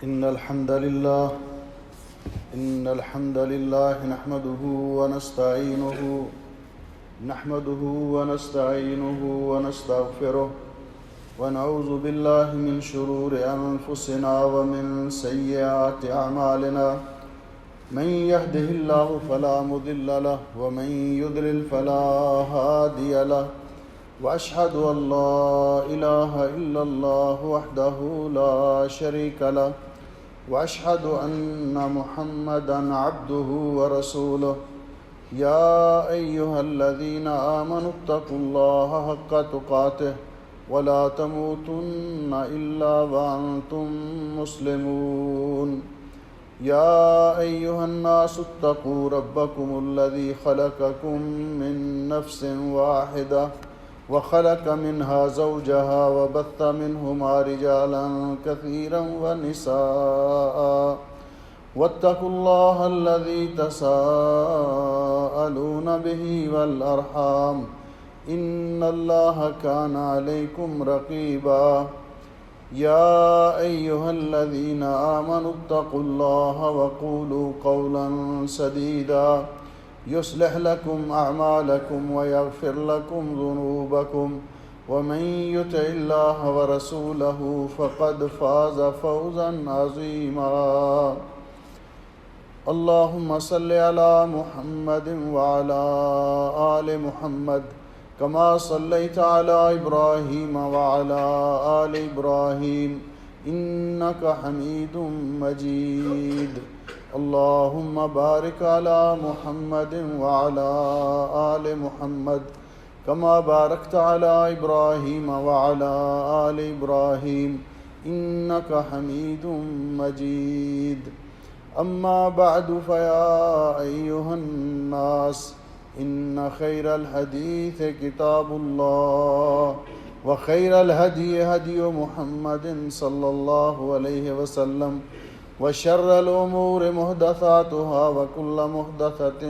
إن الحمد لله نحمده ونستعينه ونستغفره ونعوذ بالله من شرور أنفسنا ومن سيئات أعمالنا من يهده الله فلا مضل له ومن يضلل فلا هادي له وأشهد أن لا إله إلا الله وحده لا شريك له وأشهد أن محمدًا عبده ورسوله يا أيها الذين آمنوا اتقوا الله حق تقاته ولا تموتن إلا وأنتم مسلمون يا أيها الناس اتقوا ربكم الذي خلقكم من نفس واحدة وخلق منها زوجها وبث منهما رجالا كثيرا ونساء واتقوا الله الذي تساءلون به والأرحام إن الله كان عليكم رقيبا يا أيها الذين آمنوا اتقوا الله وقولوا قولا سديدا يصلح لكم أعمالكم ويغفر لكم ذنوبكم ومن يطع الله ورسوله فقد فاز فوزا عظيما اللهم صل على محمد وعلى آل محمد كما صليت على إبراهيم وعلى آل إبراهيم إنك حميد مجيد اللهم بارك على محمد وعلى آل محمد كما باركت على إبراهيم وعلى آل إبراهيم إنك حميد مجيد أما بعد فيا أيها الناس إن خير الحديث كتاب الله وخير الهدي هدي محمد صلى الله عليه وسلم وشر الأمور محدثاتها وكل محدثة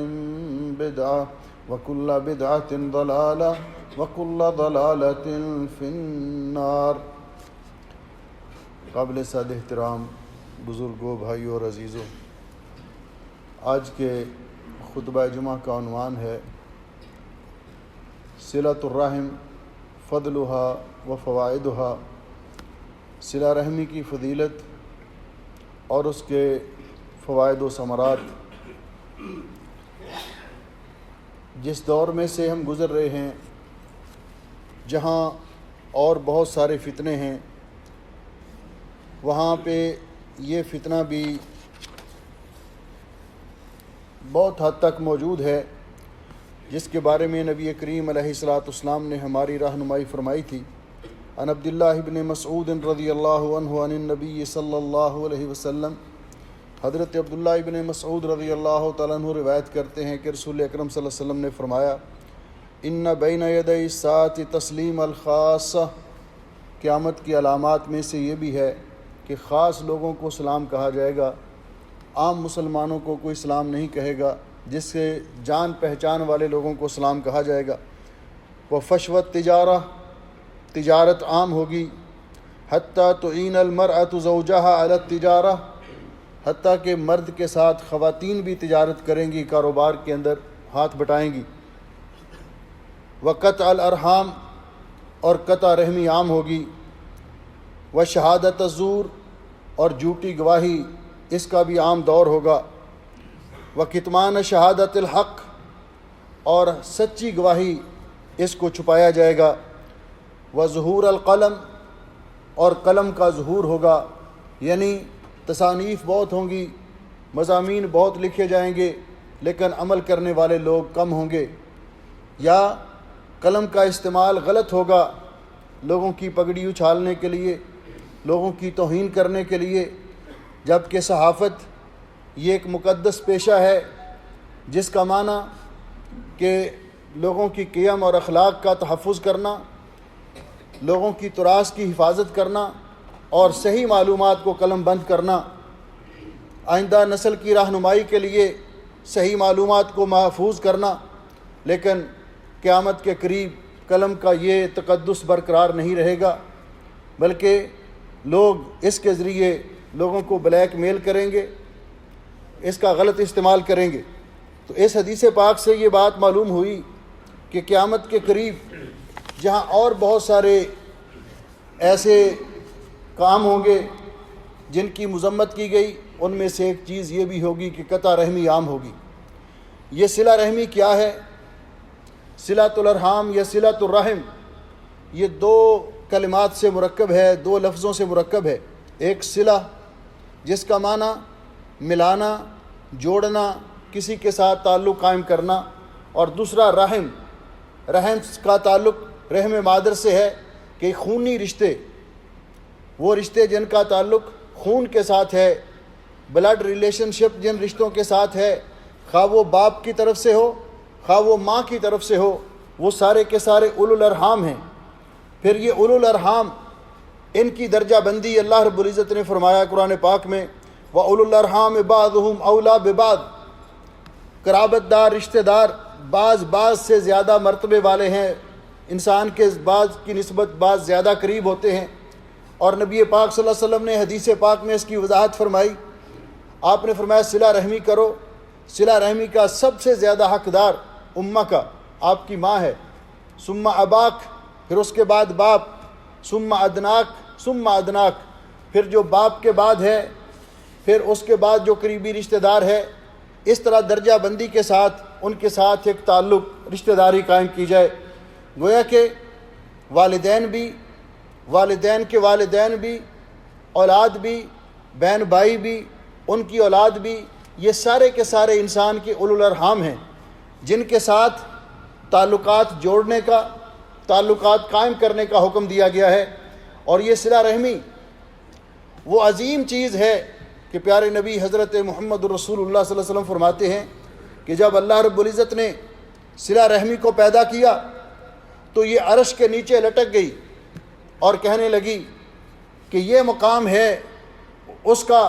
بدعة وكل بدعة ضلالة وكل ضلالة في النار۔ قابل صد احترام بزرگوں، بھائیوں اور عزیزوں، آج کے خطبہ جمعہ کا عنوان ہے صلۃ الرحم فضلها و فوائدها، صلہ رحمی کی فضیلت اور اس کے فوائد و ثمرات۔ جس دور میں سے ہم گزر رہے ہیں، جہاں اور بہت سارے فتنے ہیں، وہاں پہ یہ فتنہ بھی بہت حد تک موجود ہے، جس کے بارے میں نبی کریم علیہ الصلاۃ والسلام نے ہماری رہنمائی فرمائی تھی۔ عن عبد اللہ بن مسعود رضی اللہ عنہ عن النبی صلی اللہ علیہ وسلم، حضرت عبداللہ ابن مسعود رضی اللہ تعالیٰ عنہ روایت کرتے ہیں کہ رسول اکرم صلی اللہ علیہ وسلم نے فرمایا، ان بین یدی الساعۃ تسلیم الخاصہ، قیامت کی علامات میں سے یہ بھی ہے کہ خاص لوگوں کو سلام کہا جائے گا، عام مسلمانوں کو کوئی سلام نہیں کہے گا، جس سے جان پہچان والے لوگوں کو سلام کہا جائے گا۔ وفشوت تجارت عام ہوگی، حتیٰ تعین المرأۃ زوجہا علی التجارہ، حتیٰ کہ مرد کے ساتھ خواتین بھی تجارت کریں گی، کاروبار کے اندر ہاتھ بٹائیں گی۔ وقطع الارحام، اور قطع رحمی عام ہوگی۔ وشہادت الزور، اور جھوٹی گواہی، اس کا بھی عام دور ہوگا۔ وکتمان شہادت الحق، اور سچی گواہی اس کو چھپایا جائے گا۔ وظہور القلم، اور قلم کا ظہور ہوگا، یعنی تصانیف بہت ہوں گی، مضامین بہت لکھے جائیں گے، لیکن عمل کرنے والے لوگ کم ہوں گے۔ یا قلم کا استعمال غلط ہوگا، لوگوں کی پگڑی اچھالنے کے لیے، لوگوں کی توہین کرنے کے لیے، جبکہ صحافت یہ ایک مقدس پیشہ ہے، جس کا معنی کہ لوگوں کی قیم اور اخلاق کا تحفظ کرنا، لوگوں کی تراث کی حفاظت کرنا اور صحیح معلومات کو قلم بند کرنا، آئندہ نسل کی رہنمائی کے لیے صحیح معلومات کو محفوظ کرنا۔ لیکن قیامت کے قریب قلم کا یہ تقدس برقرار نہیں رہے گا، بلکہ لوگ اس کے ذریعے لوگوں کو بلیک میل کریں گے، اس کا غلط استعمال کریں گے۔ تو اس حدیث پاک سے یہ بات معلوم ہوئی کہ قیامت کے قریب جہاں اور بہت سارے ایسے کام ہوں گے جن کی مذمت کی گئی، ان میں سے ایک چیز یہ بھی ہوگی کہ قطع رحمی عام ہوگی۔ یہ صلہ رحمی کیا ہے؟ صلۃ الارحام یا صلۃ الرحم، یہ دو کلمات سے مرکب ہے، دو لفظوں سے مرکب ہے۔ ایک صلہ جس کا معنی ملانا، جوڑنا، کسی کے ساتھ تعلق قائم کرنا، اور دوسرا رحم۔ رحم کا تعلق رحم مادر سے ہے کہ خونی رشتے، وہ رشتے جن کا تعلق خون کے ساتھ ہے، بلڈ ریلیشن شپ جن رشتوں کے ساتھ ہے، خواہ وہ باپ کی طرف سے ہو خواہ وہ ماں کی طرف سے ہو، وہ سارے کے سارے اولو الارحام ہیں۔ پھر یہ اولو الارحام، ان کی درجہ بندی اللہ رب العزت نے فرمایا قرآن پاک میں، وَأُولُو الْأَرْحَامِ بَعْضُهُمْ أَوْلَىٰ بِبَعْضٍ، قرابت دار رشتہ دار بعض سے زیادہ مرتبے والے ہیں، انسان کے بعض کی نسبت بعض زیادہ قریب ہوتے ہیں۔ اور نبی پاک صلی اللہ علیہ وسلم نے حدیث پاک میں اس کی وضاحت فرمائی۔ آپ نے فرمایا صلہ رحمی کرو۔ صلہ رحمی کا سب سے زیادہ حقدار امہ کا، آپ کی ماں ہے، ثم اباک، پھر اس کے بعد باپ، ثم ادناک، ثم ادناک، پھر جو باپ کے بعد ہے، پھر اس کے بعد جو قریبی رشتہ دار ہے۔ اس طرح درجہ بندی کے ساتھ ان کے ساتھ ایک تعلق، رشتہ داری قائم کی جائے۔ گویا کہ والدین بھی، والدین کے والدین بھی، اولاد بھی، بہن بھائی بھی، ان کی اولاد بھی، یہ سارے کے سارے انسان کے اولو الارحام ہیں، جن کے ساتھ تعلقات جوڑنے کا، تعلقات قائم کرنے کا حکم دیا گیا ہے۔ اور یہ صلہ رحمی وہ عظیم چیز ہے کہ پیارے نبی حضرت محمد رسول اللہ صلی اللہ علیہ وسلم فرماتے ہیں کہ جب اللہ رب العزت نے صلہ رحمی کو پیدا کیا تو یہ عرش کے نیچے لٹک گئی اور کہنے لگی کہ یہ مقام ہے اس کا،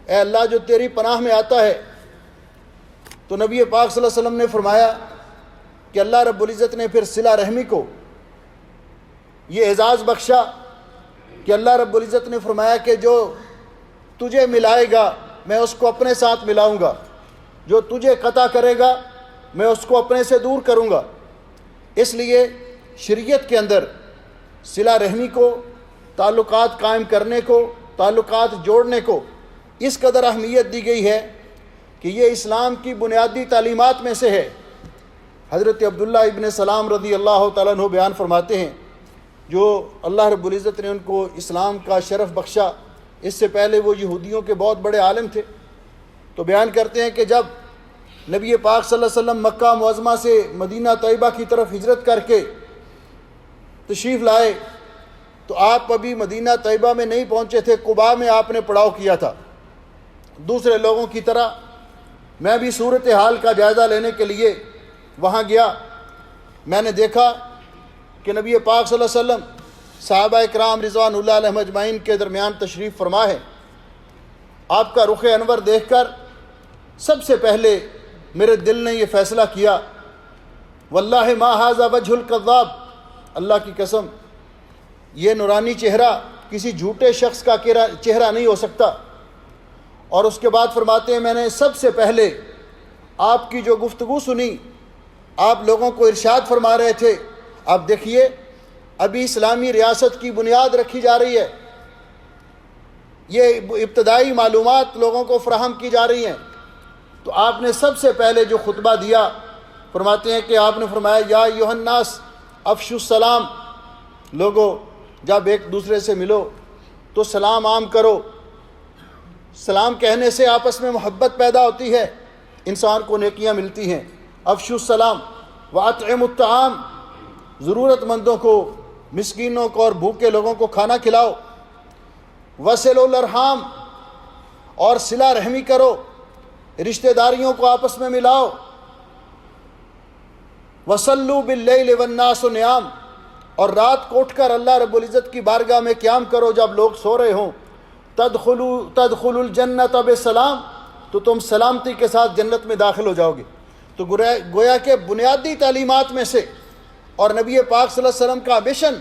اے اللہ جو تیری پناہ میں آتا ہے۔ تو نبی پاک صلی اللہ علیہ وسلم نے فرمایا کہ اللہ رب العزت نے پھر صلہ رحمی کو یہ اعزاز بخشا کہ اللہ رب العزت نے فرمایا کہ جو تجھے ملائے گا میں اس کو اپنے ساتھ ملاؤں گا، جو تجھے قطع کرے گا میں اس کو اپنے سے دور کروں گا۔ اس لیے شریعت کے اندر صلہ رحمی کو، تعلقات قائم کرنے کو، تعلقات جوڑنے کو اس قدر اہمیت دی گئی ہے کہ یہ اسلام کی بنیادی تعلیمات میں سے ہے۔ حضرت عبداللہ ابن سلام رضی اللہ تعالیٰ عنہ بیان فرماتے ہیں، جو اللہ رب العزت نے ان کو اسلام کا شرف بخشا، اس سے پہلے وہ یہودیوں کے بہت بڑے عالم تھے۔ تو بیان کرتے ہیں کہ جب نبی پاک صلی اللہ علیہ وسلم مکہ معظمہ سے مدینہ طیبہ کی طرف ہجرت کر کے تشریف لائے تو آپ ابھی مدینہ طیبہ میں نہیں پہنچے تھے، قباء میں آپ نے پڑاؤ کیا تھا۔ دوسرے لوگوں کی طرح میں بھی صورتحال کا جائزہ لینے کے لیے وہاں گیا۔ میں نے دیکھا کہ نبی پاک صلی اللہ علیہ وسلم صحابہ اکرام رضوان اللہ علیہم اجمعین کے درمیان تشریف فرما ہے۔ آپ کا رخ انور دیکھ کر سب سے پہلے میرے دل نے یہ فیصلہ کیا، واللہ ما ھذا وجہ الکذاب، اللہ کی قسم یہ نورانی چہرہ کسی جھوٹے شخص کا چہرہ نہیں ہو سکتا۔ اور اس کے بعد فرماتے ہیں میں نے سب سے پہلے آپ کی جو گفتگو سنی، آپ لوگوں کو ارشاد فرما رہے تھے، آپ دیکھیے ابھی اسلامی ریاست کی بنیاد رکھی جا رہی ہے، یہ ابتدائی معلومات لوگوں کو فراہم کی جا رہی ہیں۔ تو آپ نے سب سے پہلے جو خطبہ دیا، فرماتے ہیں کہ آپ نے فرمایا یا ایھا الناس افشوا السلام، لوگوں جب ایک دوسرے سے ملو تو سلام عام کرو۔ سلام کہنے سے آپس میں محبت پیدا ہوتی ہے، انسان کو نیکیاں ملتی ہیں۔ افشوا السلام واطعموا الطعام، ضرورت مندوں کو، مسکینوں کو اور بھوکے لوگوں کو کھانا کھلاؤ۔ وصلوا الارحام، اور صلہ رحمی کرو، رشتہ داریوں کو آپس میں ملاؤ۔ وصلوا باللیل والناس نیام، اور رات کو اٹھ کر اللہ رب العزت کی بارگاہ میں قیام کرو جب لوگ سو رہے ہوں۔ تدخلوا الجنت بسلام، تو تم سلامتی کے ساتھ جنت میں داخل ہو جاؤ گے۔ تو گویا کہ بنیادی تعلیمات میں سے، اور نبی پاک صلی اللہ علیہ وسلم کا مشن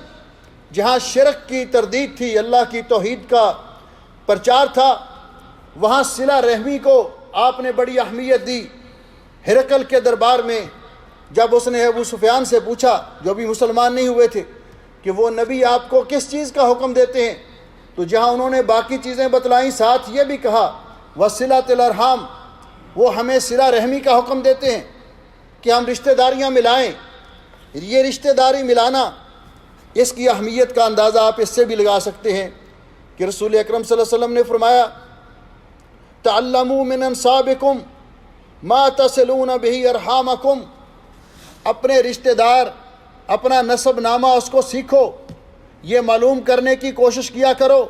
جہاں شرک کی تردید تھی، اللہ کی توحید کا پرچار تھا، وہاں صلہ رحمی کو آپ نے بڑی اہمیت دی۔ ہرقل کے دربار میں جب اس نے ابو سفیان سے پوچھا، جو بھی مسلمان نہیں ہوئے تھے، کہ وہ نبی آپ کو کس چیز کا حکم دیتے ہیں، تو جہاں انہوں نے باقی چیزیں بتلائیں، ساتھ یہ بھی کہا وصلۃ الارحام، وہ ہمیں صلہ رحمی کا حکم دیتے ہیں کہ ہم رشتہ داریاں ملائیں۔ یہ رشتہ داری ملانا، اس کی اہمیت کا اندازہ آپ اس سے بھی لگا سکتے ہیں کہ رسول اکرم صلی اللہ علیہ وسلم نے فرمایا تعلموا من انصابکم ما تصلون به ارحامکم، اپنے رشتہ دار، اپنا نسب نامہ اس کو سیکھو، یہ معلوم کرنے کی کوشش کیا کرو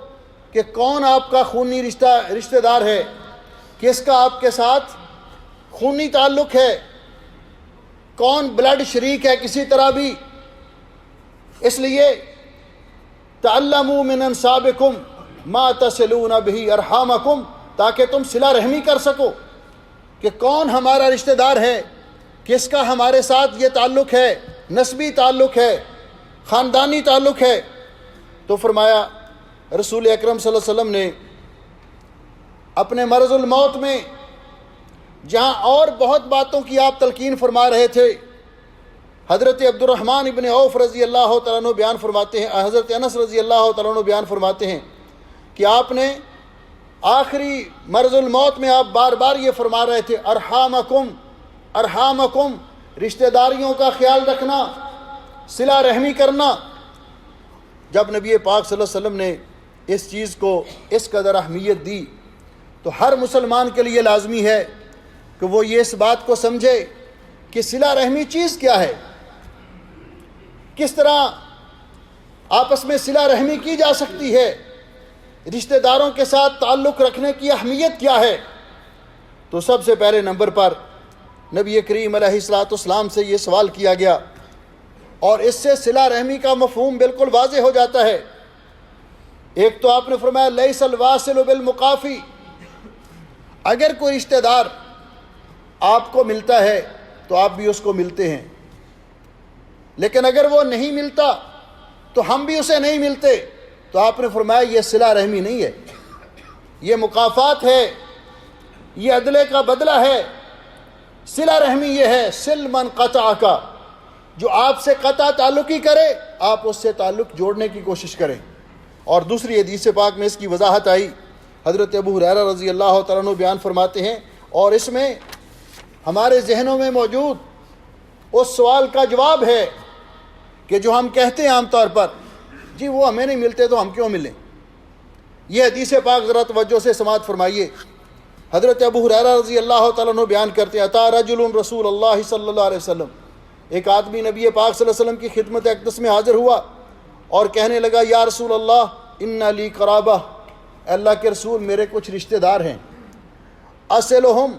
کہ کون آپ کا خونی رشتہ دار ہے، کس کا آپ کے ساتھ خونی تعلق ہے، کون بلڈ شریک ہے کسی طرح بھی۔ اس لیے تعلموا من انصابکم ما تصلون به ارحامکم، تاکہ تم صلہ رحمی کر سکو کہ کون ہمارا رشتہ دار ہے، کس کا ہمارے ساتھ یہ تعلق ہے، نسبی تعلق ہے، خاندانی تعلق ہے۔ تو فرمایا رسول اکرم صلی اللہ علیہ وسلم نے اپنے مرض الموت میں، جہاں اور بہت باتوں کی آپ تلقین فرما رہے تھے، حضرت عبد الرحمن ابن عوف رضی اللہ تعالیٰ عنہ بیان فرماتے ہیں، حضرت انس رضی اللہ تعالیٰ عنہ بیان فرماتے ہیں کہ آپ نے آخری مرض الموت میں آپ بار بار یہ فرما رہے تھے ارحامکم ارحامکم، رشتہ داریوں کا خیال رکھنا، صلہ رحمی کرنا۔ جب نبی پاک صلی اللہ علیہ وسلم نے اس چیز کو اس قدر اہمیت دی تو ہر مسلمان کے لیے لازمی ہے کہ وہ یہ اس بات کو سمجھے کہ صلہ رحمی چیز کیا ہے، کس طرح آپس میں صلہ رحمی کی جا سکتی ہے، رشتہ داروں کے ساتھ تعلق رکھنے کی اہمیت کیا ہے۔ تو سب سے پہلے نمبر پر نبی کریم علیہ الصلوۃ والسلام سے یہ سوال کیا گیا، اور اس سے صلہ رحمی کا مفہوم بالکل واضح ہو جاتا ہے۔ ایک تو آپ نے فرمایا لیس الواصل بالمقافی، اگر کوئی رشتہ دار آپ کو ملتا ہے تو آپ بھی اس کو ملتے ہیں، لیکن اگر وہ نہیں ملتا تو ہم بھی اسے نہیں ملتے، تو آپ نے فرمایا یہ صلہ رحمی نہیں ہے، یہ مکافات ہے، یہ عدلے کا بدلہ ہے۔ صلہ رحمی یہ ہے صل من قطع کا، جو آپ سے قطع تعلقی کرے آپ اس سے تعلق جوڑنے کی کوشش کریں۔ اور دوسری حدیث پاک میں اس کی وضاحت آئی، حضرت ابو ہریرہ رضی اللہ تعالیٰ عنہ بیان فرماتے ہیں، اور اس میں ہمارے ذہنوں میں موجود اس سوال کا جواب ہے کہ جو ہم کہتے ہیں عام طور پر جی وہ ہمیں نہیں ملتے تو ہم کیوں ملیں۔ یہ حدیث پاک ذرا توجہ سے سماعت فرمائیے۔ حضرت ابو ہریرہ رضی اللہ تعالیٰ عنہ بیان کرتے ہیں اتا رجل رسول اللہ صلی اللہ علیہ وسلم، ایک آدمی نبی پاک صلی اللہ علیہ وسلم کی خدمت اقدس میں حاضر ہوا اور کہنے لگا یا رسول اللہ ان لی قرابہ، اللہ کے رسول میرے کچھ رشتہ دار ہیں، اصلہم،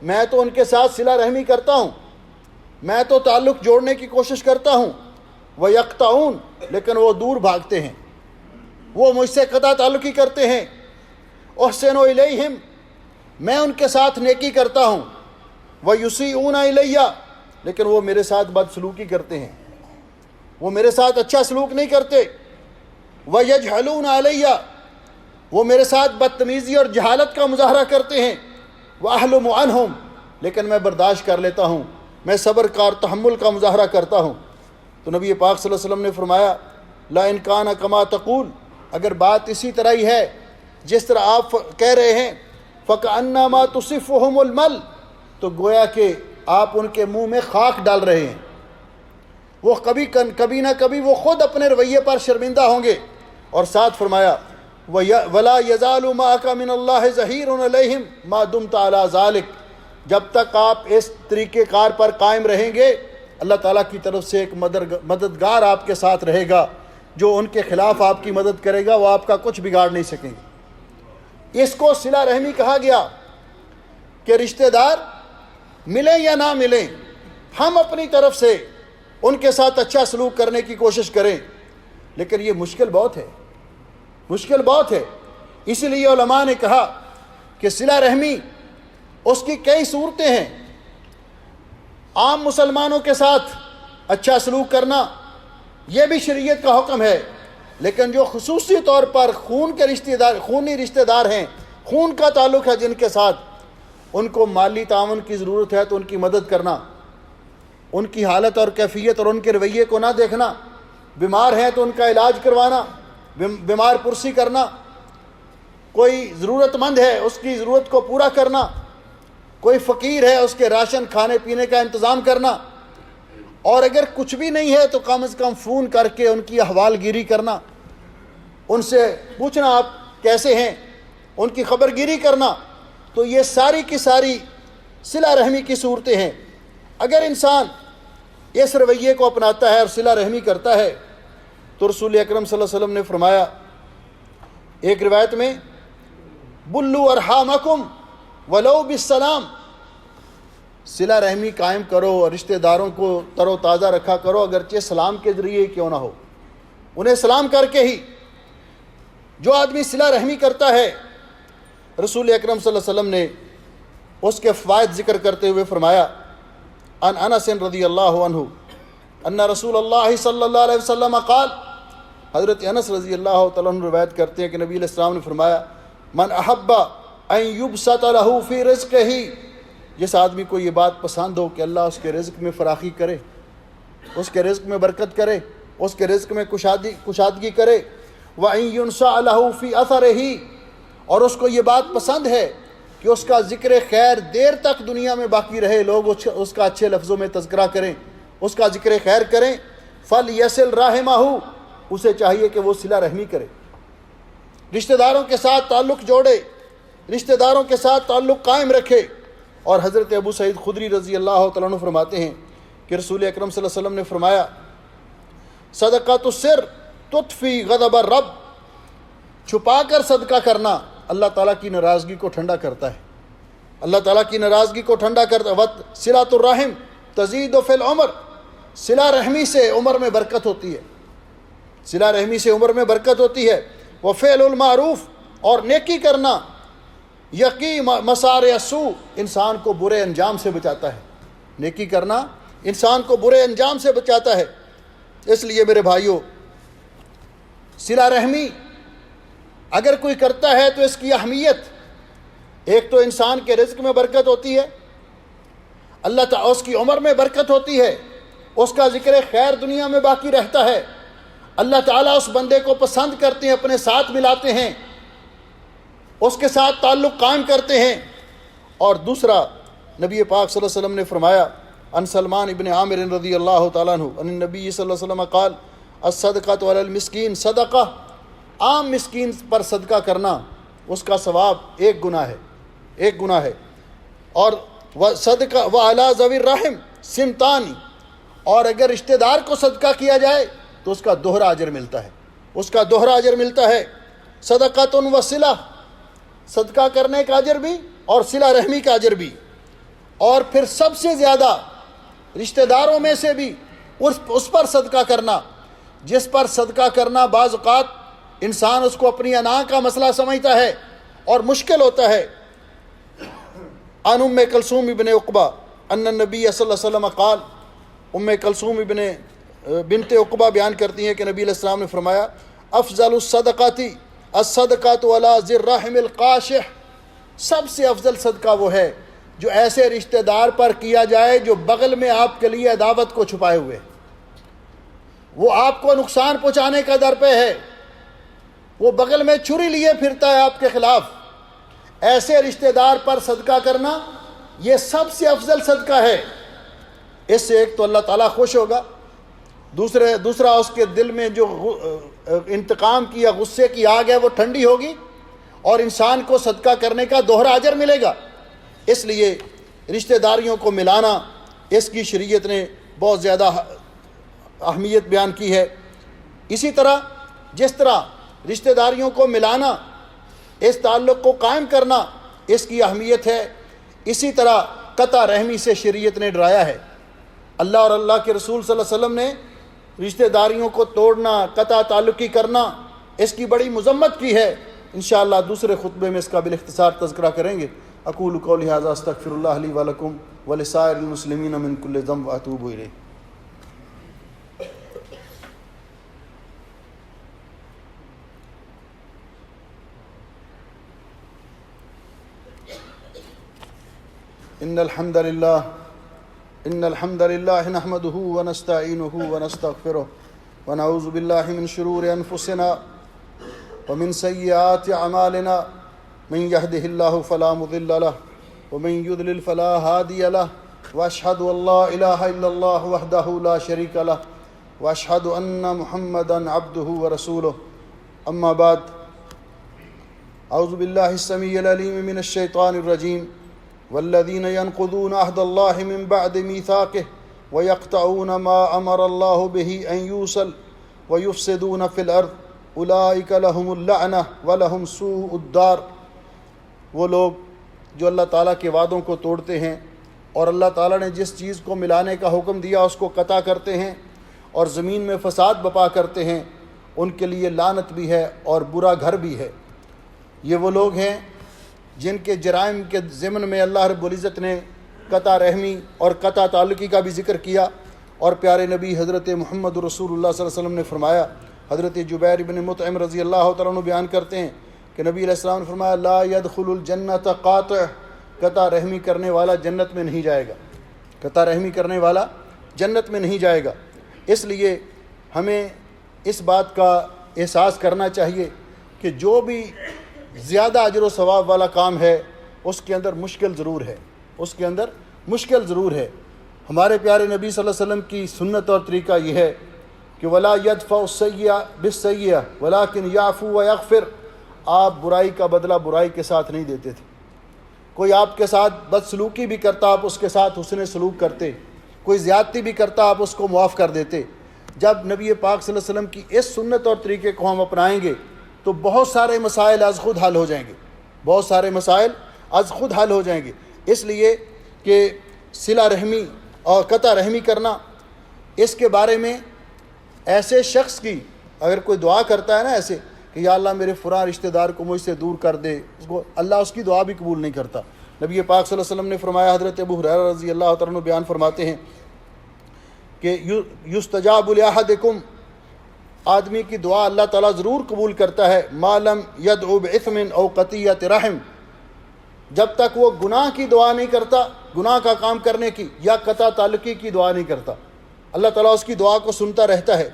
میں تو ان کے ساتھ صلہ رحمی کرتا ہوں، میں تو تعلق جوڑنے کی کوشش کرتا ہوں، ویقطعون، لیکن وہ دور بھاگتے ہیں، وہ مجھ سے قطع تعلقی کرتے ہیں، احسن الیہم، میں ان کے ساتھ نیکی کرتا ہوں، ویسیئون الیہ، لیکن وہ میرے ساتھ بدسلوکی کرتے ہیں، وہ میرے ساتھ اچھا سلوک نہیں کرتے، ویجہلون علیہ، وہ میرے ساتھ بدتمیزی اور جہالت کا مظاہرہ کرتے ہیں، واحلم عنہم، لیکن میں برداشت کر لیتا ہوں، میں صبر کا اور تحمل کا مظاہرہ کرتا ہوں۔ تو نبی پاک صلی اللہ علیہ وسلم نے فرمایا لا ان کان کما تقول، اگر بات اسی طرح ہی ہے جس طرح آپ کہہ رہے ہیں، فکأنما تصفهم المل، تو گویا کہ آپ ان کے منہ میں خاک ڈال رہے ہیں، وہ کبھی نہ کبھی وہ خود اپنے رویے پر شرمندہ ہوں گے۔ اور ساتھ فرمایا ولا یزال معک من اللہ ظہیر علیہم ما دمت علی ذلک، جب تک آپ اس طریقہ کار پر قائم رہیں گے اللہ تعالیٰ کی طرف سے ایک مددگار آپ کے ساتھ رہے گا، جو ان کے خلاف آپ کی مدد کرے گا، وہ آپ کا کچھ بگاڑ نہیں سکیں گے۔ اس کو صلہ رحمی کہا گیا کہ رشتہ دار ملیں یا نہ ملیں، ہم اپنی طرف سے ان کے ساتھ اچھا سلوک کرنے کی کوشش کریں، لیکن یہ مشکل بہت ہے، مشکل بہت ہے۔ اسی لیے علماء نے کہا کہ صلہ رحمی اس کی کئی صورتیں ہیں۔ عام مسلمانوں کے ساتھ اچھا سلوک کرنا یہ بھی شریعت کا حکم ہے، لیکن جو خصوصی طور پر خونی رشتہ دار ہیں، خون کا تعلق ہے جن کے ساتھ، ان کو مالی تعاون کی ضرورت ہے تو ان کی مدد کرنا، ان کی حالت اور کیفیت اور ان کے رویے کو نہ دیکھنا، بیمار ہیں تو ان کا علاج کروانا، بیمار پرسی کرنا، کوئی ضرورت مند ہے اس کی ضرورت کو پورا کرنا، کوئی فقیر ہے اس کے راشن کھانے پینے کا انتظام کرنا، اور اگر کچھ بھی نہیں ہے تو کم از کم فون کر کے ان کی احوال گیری کرنا، ان سے پوچھنا آپ کیسے ہیں، ان کی خبر گیری کرنا۔ تو یہ ساری کی ساری صلہ رحمی کی صورتیں ہیں۔ اگر انسان اس رویے کو اپناتا ہے اور صلہ رحمی کرتا ہے تو رسول اکرم صلی اللہ علیہ وسلم نے فرمایا ایک روایت میں، بلو ارحامکم ولو بالسلام، صلہ رحمی قائم کرو اور رشتہ داروں کو تر و تازہ رکھا کرو، اگرچہ سلام کے ذریعے کیوں نہ ہو، انہیں سلام کر کے ہی۔ جو آدمی صلہ رحمی کرتا ہے، رسول اکرم صلی اللہ علیہ وسلم نے اس کے فوائد ذکر کرتے ہوئے فرمایا، ان انس رضی اللہ عنہ ان رسول اللہ صلی اللہ علیہ وسلم قال، حضرت انس رضی اللہ تعالیٰ عنہ روایت کرتے ہیں کہ نبی علیہ السلام نے فرمایا، من احب ان یبسط له فی رزقہ، جس آدمی کو یہ بات پسند ہو کہ اللہ اس کے رزق میں فراخی کرے، اس کے رزق میں برکت کرے، اس کے رزق میں کشادگی کرے، وَإِن يُنْسَعَ لَهُ فِي أَثَرِهِ، اور اس کو یہ بات پسند ہے کہ اس کا ذکر خیر دیر تک دنیا میں باقی رہے، لوگ اس کا اچھے لفظوں میں تذکرہ کریں، اس کا ذکر خیر کریں، فَلْيَصِلْ رَحِمَهُ، اسے چاہیے کہ وہ صلہ رحمی کرے، رشتہ داروں کے ساتھ تعلق جوڑے، رشتہ داروں کے ساتھ تعلق قائم رکھے۔ اور حضرت ابو سعید خدری رضی اللہ تعالیٰ عنہ فرماتے ہیں کہ رسول اکرم صلی اللہ علیہ وسلم نے فرمایا، صدقۃ السر تطفی غضب الرب، چھپا کر صدقہ کرنا اللہ تعالیٰ کی ناراضگی کو ٹھنڈا کرتا ہے، اللہ تعالیٰ کی ناراضگی کو ٹھنڈا کرتا ہے۔ صلۃ الرحم تزید فی العمر، صلہ رحمی سے عمر میں برکت ہوتی ہے، صلہ رحمی سے عمر میں برکت ہوتی ہے۔ وفعل المعروف، اور نیکی کرنا، یقی مسار السوء، انسان کو برے انجام سے بچاتا ہے، نیکی کرنا انسان کو برے انجام سے بچاتا ہے۔ اس لیے میرے بھائیوں، صلہ رحمی اگر کوئی کرتا ہے تو اس کی اہمیت، ایک تو انسان کے رزق میں برکت ہوتی ہے، اللہ تعالیٰ اس کی عمر میں برکت ہوتی ہے، اس کا ذکر خیر دنیا میں باقی رہتا ہے، اللہ تعالیٰ اس بندے کو پسند کرتے ہیں، اپنے ساتھ ملاتے ہیں، اس کے ساتھ تعلق قائم کرتے ہیں۔ اور دوسرا، نبی پاک صلی اللہ علیہ وسلم نے فرمایا، ان سلمان ابن عامر رضی اللہ تعالیٰ عنہ ان نبی صلی اللہ علیہ وسلم قال، الصدقۃ علی المسکین صدقہ، عام مسکین پر صدقہ کرنا اس کا ثواب ایک گناہ ہے، ایک گناہ ہے۔ اور صدقہ وعلی ذوی الرحم سنتانی، اور اگر رشتہ دار کو صدقہ کیا جائے تو اس کا دوہرا اجر ملتا ہے، اس کا دوہرا اجر ملتا ہے۔ صدقۃ وصلہ، صدقہ کرنے کا اجر بھی اور صلہ رحمی کا اجر بھی۔ اور پھر سب سے زیادہ رشتہ داروں میں سے بھی اس پر صدقہ کرنا، جس پر صدقہ کرنا بعض اوقات انسان اس کو اپنی انا کا مسئلہ سمجھتا ہے اور مشکل ہوتا ہے۔ ان ام کلثوم ابن عقبہ ان النبی صلی اللہ علیہ وسلم قال، ام کلثوم بنت عقبہ بیان کرتی ہیں کہ نبی علیہ السلام نے فرمایا، افضل الصدقات الصدقۃ علی ذی الرحم القاشح، سب سے افضل صدقہ وہ ہے جو ایسے رشتہ دار پر کیا جائے جو بغل میں آپ کے لیے عداوت کو چھپائے ہوئے، وہ آپ کو نقصان پہنچانے کا در پہ ہے، وہ بغل میں چھری لیے پھرتا ہے آپ کے خلاف۔ ایسے رشتہ دار پر صدقہ کرنا یہ سب سے افضل صدقہ ہے۔ اس سے ایک تو اللہ تعالیٰ خوش ہوگا، دوسرا اس کے دل میں جو انتقام کی یا غصے کی آگ ہے وہ ٹھنڈی ہوگی، اور انسان کو صدقہ کرنے کا دوہرا اجر ملے گا۔ اس لیے رشتہ داریوں کو ملانا، اس کی شریعت نے بہت زیادہ اہمیت بیان کی ہے۔ اسی طرح جس طرح رشتہ داریوں کو ملانا، اس تعلق کو قائم کرنا، اس کی اہمیت ہے، اسی طرح قطع رحمی سے شریعت نے ڈرایا ہے۔ اللہ اور اللہ کے رسول صلی اللہ علیہ وسلم نے رشتہ داریوں کو توڑنا، قطع تعلقی کرنا، اس کی بڑی مذمت کی ہے۔ انشاءاللہ دوسرے خطبے میں اس کا بالاختصار تذکرہ کریں گے۔ اقول قولی ھذا استغفر اللہ لی ولکم ولسائر المسلمین من کل ذنب واتوب الیہ۔ إن الحمد لله نحمده ونستعينه ونستغفره ونعوذ بالله من شرور أنفسنا ومن سيئات أعمالنا من يهده الله فلا مضل له ومن يضلل فلا هادي له وأشهد أن لا إله إلا الله وحده لا شريك له وأشهد أن محمدا عبده ورسوله أما بعد أعوذ بالله السميع العليم من الشيطان الرجيم والذين ينقضون عهد الله من بعد ميثاقه ويقطعون ما أمر الله به أن يوصل ويفسدون في الأرض أولئك لهم اللعنة ولهم سوء الدار۔ وہ لوگ جو اللہ تعالیٰ کے وعدوں کو توڑتے ہیں اور اللہ تعالیٰ نے جس چیز کو ملانے کا حکم دیا اس کو قطع کرتے ہیں اور زمین میں فساد بپا کرتے ہیں، ان کے لیے لعنت بھی ہے اور برا گھر بھی ہے۔ یہ وہ لوگ ہیں جن کے جرائم کے ضمن میں اللہ رب العزت نے قطع رحمی اور قطع تعلقی کا بھی ذکر کیا، اور پیارے نبی حضرت محمد رسول اللہ صلی اللہ علیہ وسلم نے فرمایا، حضرت جبیر بن مطعم رضی اللہ تعالیٰ عنہ بیان کرتے ہیں کہ نبی علیہ السلام نے فرمایا لا يدخل الجنت قاطع، قطع رحمی کرنے والا جنت میں نہیں جائے گا، قطع رحمی کرنے والا جنت میں نہیں جائے گا۔ اس لیے ہمیں اس بات کا احساس کرنا چاہیے کہ جو بھی زیادہ اجر و ثواب والا کام ہے اس کے اندر مشکل ضرور ہے، اس کے اندر مشکل ضرور ہے۔ ہمارے پیارے نبی صلی اللہ علیہ وسلم کی سنت اور طریقہ یہ ہے کہ ولا يدفع السیئہ بالسیئہ ولکن یعفو ویغفر، آپ برائی کا بدلہ برائی کے ساتھ نہیں دیتے تھے۔ کوئی آپ کے ساتھ بدسلوکی بھی کرتا آپ اس کے ساتھ حسن سلوک کرتے، کوئی زیادتی بھی کرتا آپ اس کو معاف کر دیتے۔ جب نبی پاک صلی اللہ علیہ وسلم کی اس سنت اور طریقے کو ہم اپنائیں گے تو بہت سارے مسائل از خود حل ہو جائیں گے، بہت سارے مسائل از خود حل ہو جائیں گے۔ اس لیے کہ صلہ رحمی اور قطع رحمی کرنا، اس کے بارے میں ایسے شخص کی اگر کوئی دعا کرتا ہے نا ایسے کہ یا اللہ میرے فلاں رشتہ دار کو مجھ سے دور کر دے، اس کو اللہ اس کی دعا بھی قبول نہیں کرتا۔ نبی پاک صلی اللہ علیہ وسلم نے فرمایا، حضرت ابو ہریرہ رضی اللہ تعالیٰ عنہ بیان فرماتے ہیں کہ یستجاب لأحدکم، آدمی کی دعا اللہ تعالیٰ ضرور قبول کرتا ہے ما لم یدعو باثم او قطیعۃ رحم، جب تک وہ گناہ کی دعا نہیں کرتا، گناہ کا کام کرنے کی یا قطع تعلقی کی دعا نہیں کرتا، اللہ تعالیٰ اس کی دعا کو سنتا رہتا ہے۔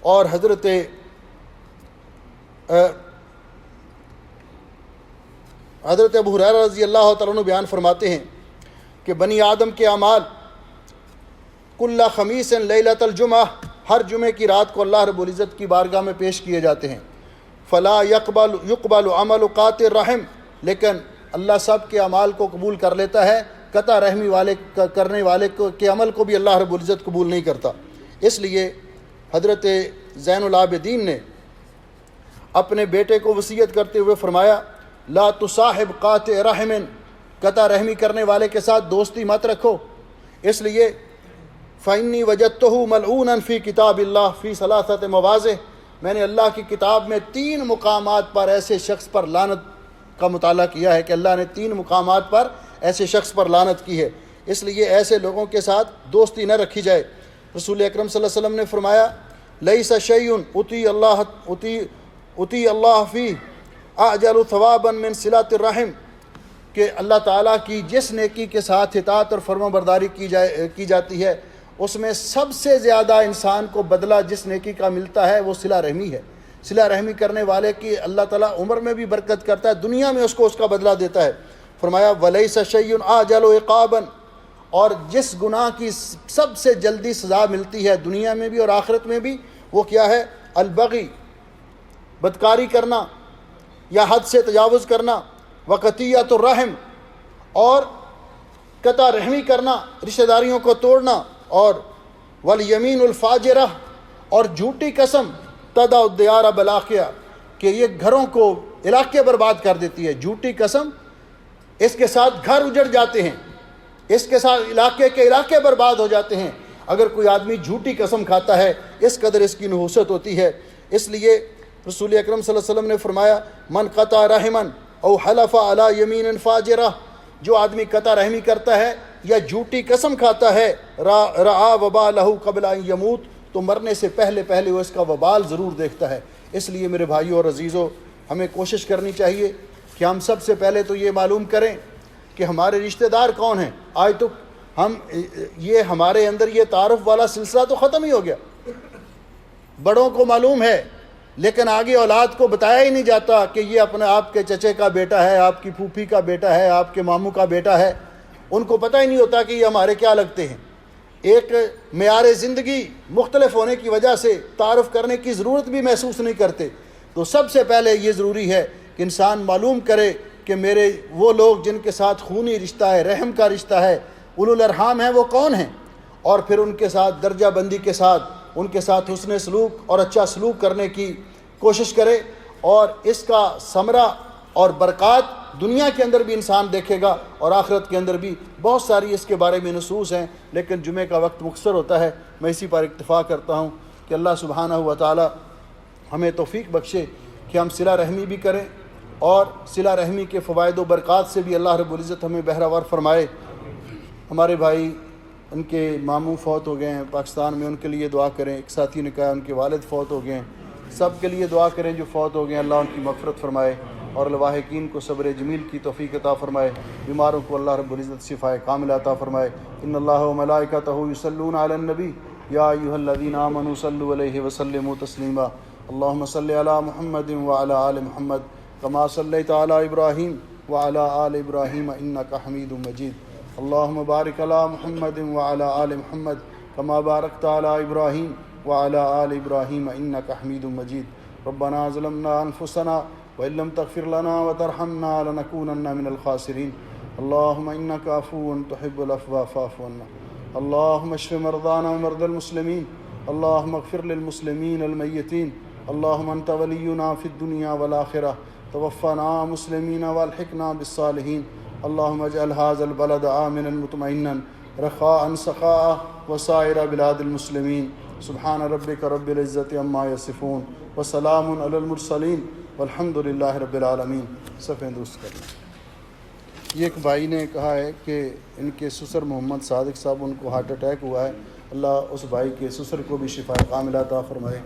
اور حضرت ابو ہریرہ رضی اللہ تعالیٰ عنہ بیان فرماتے ہیں کہ بنی آدم کے اعمال کل خمیس لیلۃ الجمعہ، ہر جمعے کی رات کو اللہ رب العزت کی بارگاہ میں پیش کیے جاتے ہیں۔ فلا يقبل عمل قاطع الرحم، لیکن اللہ سب کے اعمال کو قبول کر لیتا ہے، قطع رحمی والے کرنے والے کے عمل کو بھی اللہ رب العزت قبول نہیں کرتا۔ اس لیے حضرت زین العابدین نے اپنے بیٹے کو وصیت کرتے ہوئے فرمایا لا تصاحب قاطع رحم، قطع رحمی کرنے والے کے ساتھ دوستی مت رکھو، اس لیے فإنی وجدتہ ملعونا فی کتاب اللہ فی ثلاثۃ مواضع، میں نے اللہ کی کتاب میں 3 مقامات پر ایسے شخص پر لعنت کا مطالعہ کیا ہے کہ اللہ نے 3 مقامات پر ایسے شخص پر لعنت کی ہے، اس لیے ایسے لوگوں کے ساتھ دوستی نہ رکھی جائے۔ رسول اکرم صلی اللہ علیہ وسلم نے فرمایا لیس شیء اتی اللہ فی اعجل ثوابا من صلۃ الرحم، کہ اللہ تعالیٰ کی جس نیکی کے ساتھ اطاعت اور فرما برداری کی جاتی ہے اس میں سب سے زیادہ انسان کو بدلہ جس نیکی کا ملتا ہے وہ صلہ رحمی ہے۔ صلہ رحمی کرنے والے کی اللہ تعالیٰ عمر میں بھی برکت کرتا ہے، دنیا میں اس کو اس کا بدلہ دیتا ہے۔ فرمایا ولیس شیء اعجل عقابا، اور جس گناہ کی سب سے جلدی سزا ملتی ہے دنیا میں بھی اور آخرت میں بھی، وہ کیا ہے؟ البغی، بدکاری کرنا یا حد سے تجاوز کرنا، وقطیعۃ الرحم، اور قطع رحمی کرنا، رشتہ داریوں کو توڑنا، اور والیمین الفاجرہ، اور جھوٹی قسم تدع الدیار بلاقیہ، کہ یہ گھروں کو علاقے برباد کر دیتی ہے۔ جھوٹی قسم، اس کے ساتھ گھر اجڑ جاتے ہیں، اس کے ساتھ علاقے کے علاقے برباد ہو جاتے ہیں اگر کوئی آدمی جھوٹی قسم کھاتا ہے، اس قدر اس کی نحوست ہوتی ہے۔ اس لیے رسول اکرم صلی اللہ علیہ وسلم نے فرمایا من قطع رحما او حلف علی یمین فاجرہ، جو آدمی قطع رحمی کرتا ہے یا جھوٹی قسم کھاتا ہے، رعا وبالہ قبل ان یموت، تو مرنے سے پہلے وہ اس کا وبال ضرور دیکھتا ہے۔ اس لیے میرے بھائیوں اور عزیزوں، ہمیں کوشش کرنی چاہیے کہ ہم سب سے پہلے تو یہ معلوم کریں کہ ہمارے رشتہ دار کون ہیں. آج تو یہ ہمارے اندر یہ تعارف والا سلسلہ تو ختم ہی ہو گیا. بڑوں کو معلوم ہے لیکن آگے اولاد کو بتایا ہی نہیں جاتا کہ یہ اپنے آپ کے چچے کا بیٹا ہے, آپ کی پھوپھی کا بیٹا ہے, آپ کے ماموں کا بیٹا ہے. ان کو پتہ ہی نہیں ہوتا کہ یہ ہمارے کیا لگتے ہیں. ایک معیار زندگی مختلف ہونے کی وجہ سے تعارف کرنے کی ضرورت بھی محسوس نہیں کرتے. تو سب سے پہلے یہ ضروری ہے کہ انسان معلوم کرے کہ میرے وہ لوگ جن کے ساتھ خونی رشتہ ہے, رحم کا رشتہ ہے, اولو الارحام ہیں, وہ کون ہیں, اور پھر ان کے ساتھ درجہ بندی کے ساتھ ان کے ساتھ حسن سلوک اور اچھا سلوک کرنے کی کوشش کرے. اور اس کا ثمرہ اور برکات دنیا کے اندر بھی انسان دیکھے گا اور آخرت کے اندر بھی. بہت ساری اس کے بارے میں نصوص ہیں لیکن جمعے کا وقت مختصر ہوتا ہے. میں اسی پر اکتفا کرتا ہوں کہ اللہ سبحانہ و تعالی ہمیں توفیق بخشے کہ ہم صلہ رحمی بھی کریں اور صلہ رحمی کے فوائد و برکات سے بھی اللہ رب العزت ہمیں بہرہ ور فرمائے. ہمارے بھائی ان کے ماموں فوت ہو گئے ہیں پاکستان میں, ان کے لیے دعا کریں. ایک ساتھی نے کہا ان کے والد فوت ہو گئے ہیں, سب کے لیے دعا کریں جو فوت ہو گئے ہیں. اللہ ان کی مغفرت فرمائے اور الواحقین کو صبر جمیل کی توفیق عطا فرمائے. بیماروں کو اللہ رب العزت شفائے کاملہ عطا فرمائے. ان اللہ و ملائکتہ یصلون علی النبی یا ایھا الذین آمنوا صلوا علیہ وسلموا تسلیما. اللهم صل علی محمد وعلی آل محمد کما صلیت علی ابراہیم وعلی آل ابراہیم انک حمید مجید. اللهم بارک علی محمد وعلی آل محمد کما بارکت علی ابراہیم وعلی آل ابراہیم انک حمید مجید. ربنا ظلمنا انفسنا وإن لم تغفر لنا وترحمنا لنكونن من الخاسرين. اللهم إنك عفو تحب العفو فاعف عنا. اللهم اشف مرضانا ومرضى المسلمين. اللهم اغفر للمسلمين الميتين. اللهم أنت ولينا في الدنيا والآخرة. توفنا مسلمين والحقنا بالصالحين. اللهم اجعل هذا البلد آمنا مطمئنا رخاء سخاء وسائر بلاد المسلمين. سبحان ربك رب العزة عما يصفون وسلام على المرسلين والحمد للہ رب العالمین. صفحہ درست کرنا. یہ ایک بھائی نے کہا ہے کہ ان کے سسر محمد صادق صاحب ان کو ہارٹ اٹیک ہوا ہے. اللہ اس بھائی کے سسر کو بھی شفا کاملہ عطا فرمائے.